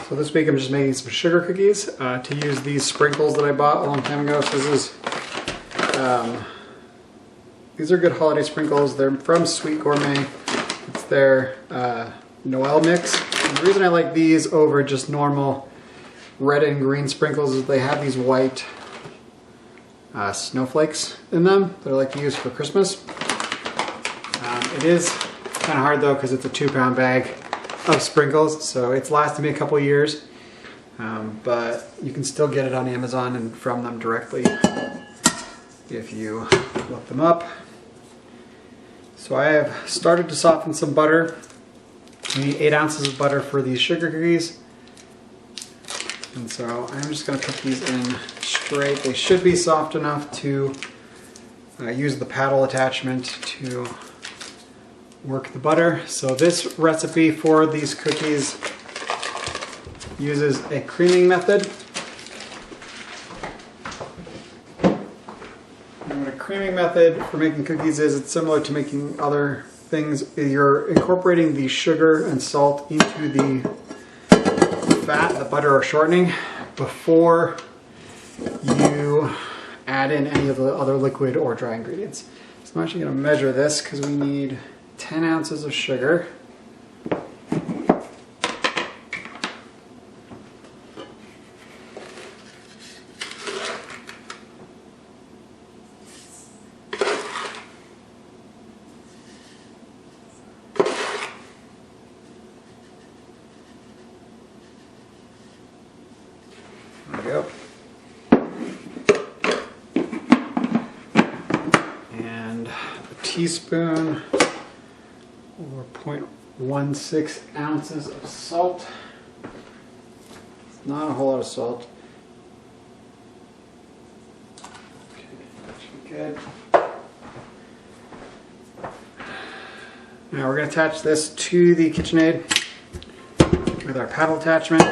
So this week I'm just making some sugar cookies to use these sprinkles that I bought a long time ago. So this is, these are good holiday sprinkles. They're from Sweet Gourmet. It's their Noel mix. And the reason I like these over just normal red and green sprinkles is they have these white snowflakes in them that I like to use for Christmas. It is kind of hard though because it's a 2-pound bag of sprinkles, so it's lasted me a couple of years, but you can still get it on Amazon and from them directly if you look them up. So I have started to soften some butter. We need 8 ounces of butter for these sugar cookies, and so I'm just going to put these in straight. They should be soft enough to use the paddle attachment to work the butter. So this recipe for these cookies uses a creaming method. And what a creaming method for making cookies is, it's similar to making other things. You're incorporating the sugar and salt into the fat, the butter or shortening, before you add in any of the other liquid or dry ingredients. So I'm actually going to measure this because we need 10 ounces of sugar. There we go. And a teaspoon or 0.16 ounces of salt. It's not a whole lot of salt. Okay, that should be good. Now we're going to attach this to the KitchenAid with our paddle attachment.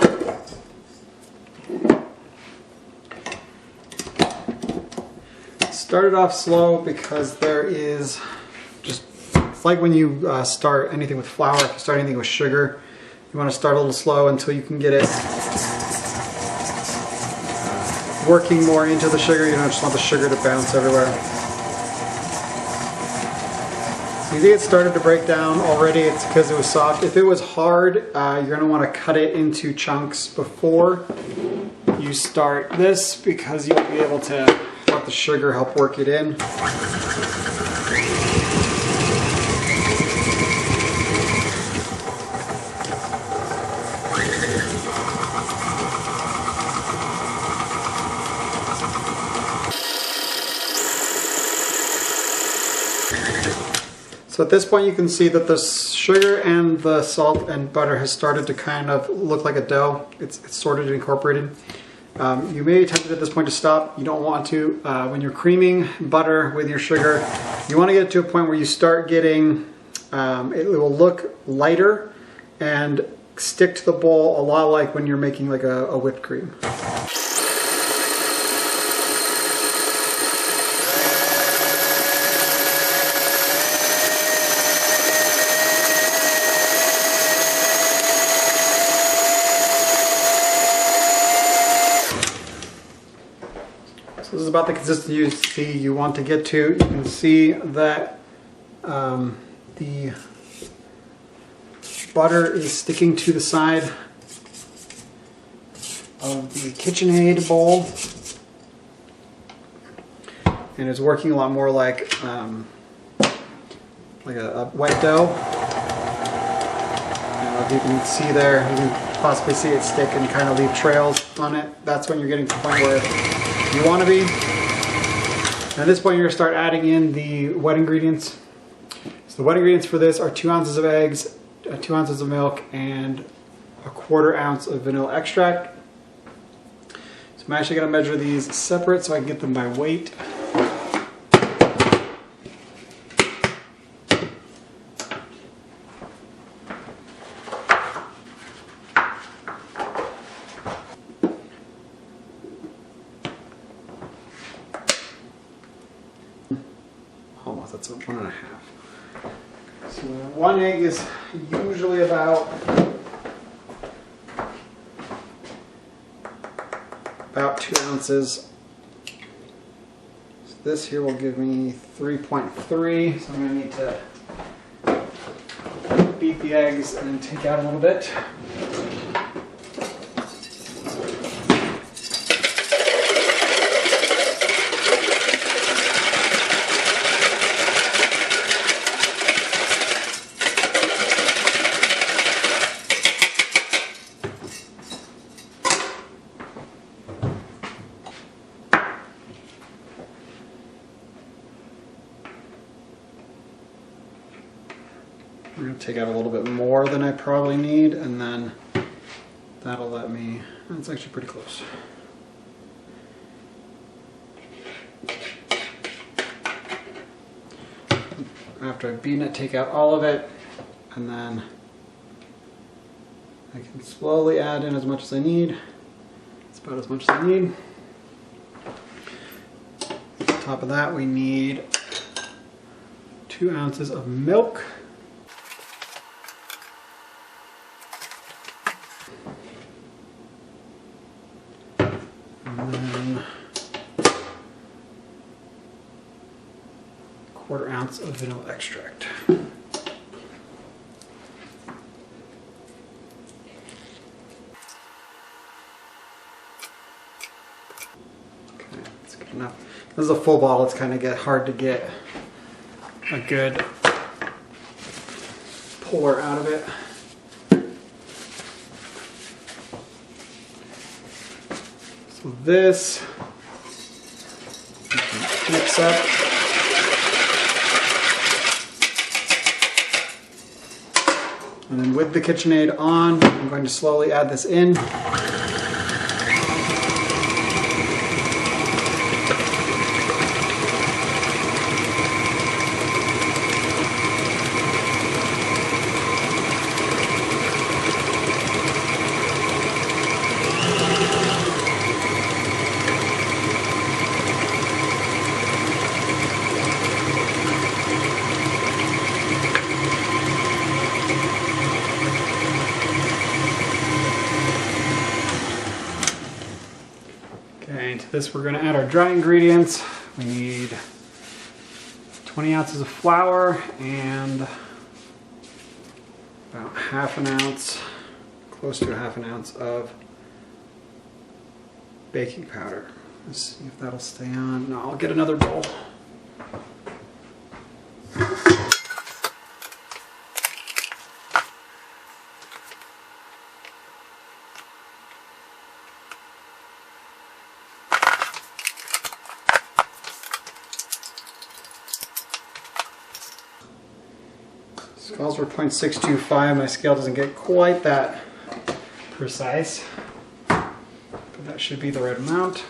Started off slow because there is just, it's like when you start anything with flour, if you start anything with sugar, you want to start a little slow until you can get it working more into the sugar. You don't just want the sugar to bounce everywhere. So you see it started to break down already, it's because it was soft. If it was hard, you're going to want to cut it into chunks before you start this, because you'll be able to let the sugar help work it in. So at this point you can see that the sugar and the salt and butter has started to kind of look like a dough. It's sort of incorporated. You may be tempted at this point to stop. You don't want to. When you're creaming butter with your sugar, you want to get to a point where you start getting, it will look lighter and stick to the bowl a lot like when you're making like a whipped cream. This is about the consistency you want to get to. You can see that the butter is sticking to the side of the KitchenAid bowl, and it's working a lot more like a wet dough. If you can see there, you can possibly see it stick and kind of leave trails on it. That's when you're getting to the point where you want to be. And at this point you're going to start adding in the wet ingredients. So the wet ingredients for this are 2 ounces of eggs, 2 ounces of milk, and 1/4 ounce of vanilla extract. So I'm actually going to measure these separate so I can get them by weight. Almost, that's 1.5. So 1 egg is usually about about 2 ounces. So this here will give me 3.3, so I'm going to need to beat the eggs and then take out a little bit. I'm going to take out a little bit more than I probably need, and then that'll let me, that's actually pretty close. After I've beaten it, take out all of it, and then I can slowly add in as much as I need. It's about as much as I need. On top of that, we need 2 ounces of milk. And then 1/4 ounce of vanilla extract. Okay, that's good enough. This is a full bottle, it's kind of hard to get a good pour out of it. So this you can mix up. And then with the KitchenAid on, I'm going to slowly add this in. Okay, to this we're going to add our dry ingredients. We need 20 ounces of flour and about 1/2 ounce, close to 1/2 ounce of baking powder. Let's see if that'll stay on. No, I'll get another bowl. This calls for 0.625. My scale doesn't get quite that precise, but that should be the right amount.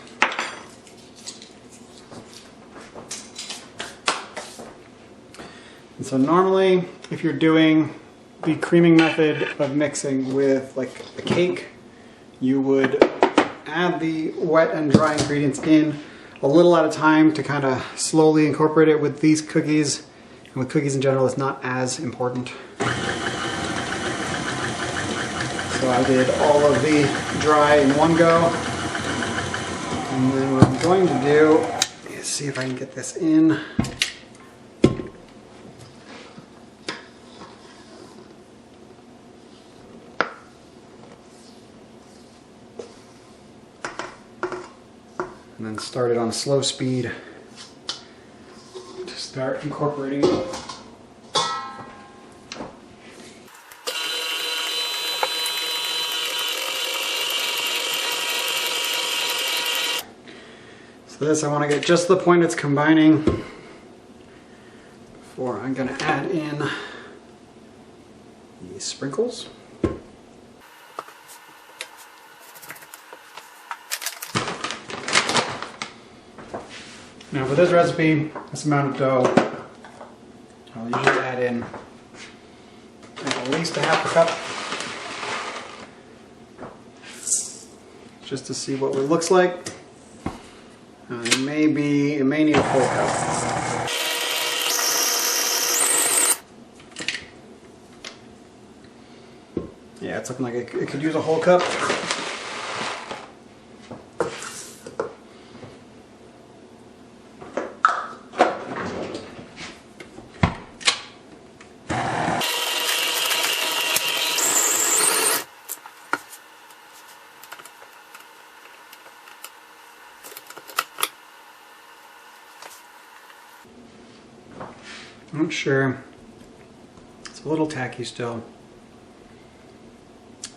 And so normally, if you're doing the creaming method of mixing with like a cake, you would add the wet and dry ingredients in a little at a time to kind of slowly incorporate it. With these cookies, and with cookies in general, it's not as important. So I did all of the dry in one go. And then what I'm going to do is see if I can get this in. And then start it on slow speed to start incorporating it. So this, I want to get just the point it's combining before I'm going to add in the sprinkles. Now for this recipe, this amount of dough, I'll usually add in at least 1/2 cup, just to see what it looks like. It may need a full cup. Yeah, it's looking like it could use a whole cup. I'm not sure. It's a little tacky still,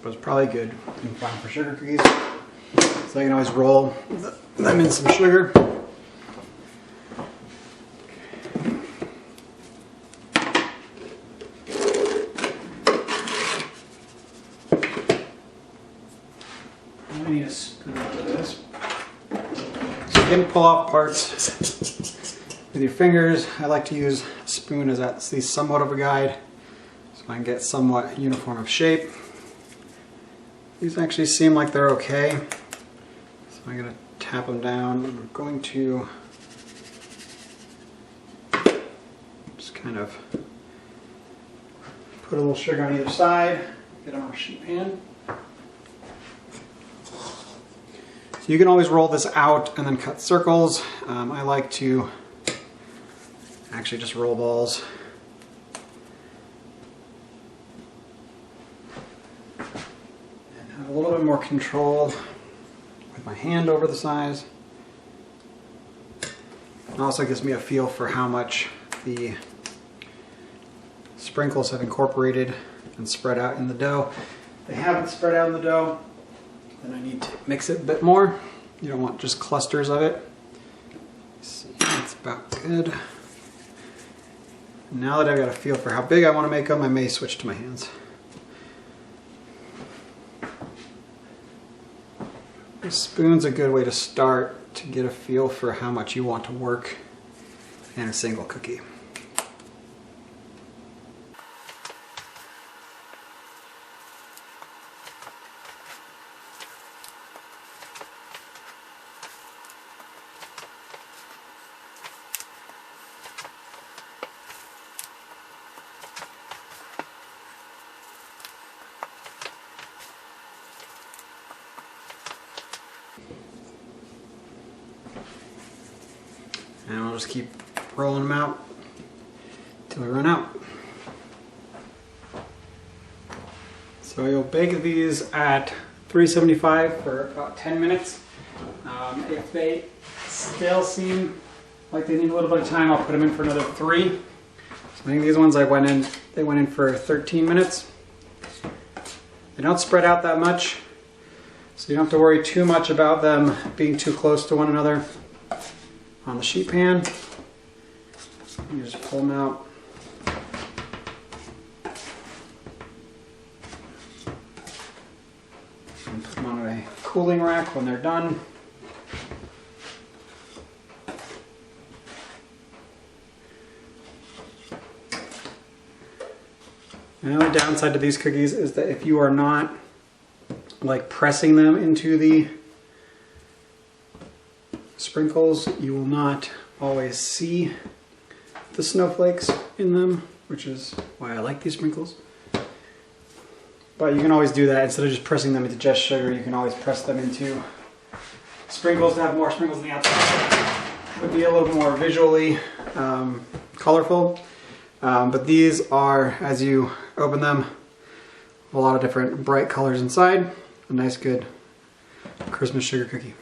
but it's probably good and fine for sugar cookies. So I can always roll them in some sugar. I need a spoon for this. So you can pull off parts with your fingers. I like to use a spoon as at least somewhat of a guide, so I can get somewhat uniform of shape. These actually seem like they're okay, so I'm going to tap them down. I'm going to just kind of put a little sugar on either side, get on our sheet pan. So you can always roll this out and then cut circles. I like to actually just roll balls. And have a little bit more control with my hand over the size. It also gives me a feel for how much the sprinkles have incorporated and spread out in the dough. If they haven't spread out in the dough, then I need to mix it a bit more. You don't want just clusters of it. See, that's about good. Now that I've got a feel for how big I want to make them, I may switch to my hands. A spoon's a good way to start to get a feel for how much you want to work in a single cookie. And I'll just keep rolling them out until I run out. So you'll bake these at 375 for about 10 minutes. If they still seem like they need a little bit of time, I'll put them in for another 3. So I think these ones they went in for 13 minutes. They don't spread out that much, so you don't have to worry too much about them being too close to one another. On the sheet pan, you just pull them out. And put them on a cooling rack when they're done. And the only downside to these cookies is that if you are not like pressing them into the sprinkles, you will not always see the snowflakes in them, which is why I like these sprinkles. But you can always do that. Instead of just pressing them into just sugar, you can always press them into sprinkles to have more sprinkles on the outside. It would be a little bit more visually colorful. But these are, as you open them, a lot of different bright colors inside. A nice, good Christmas sugar cookie.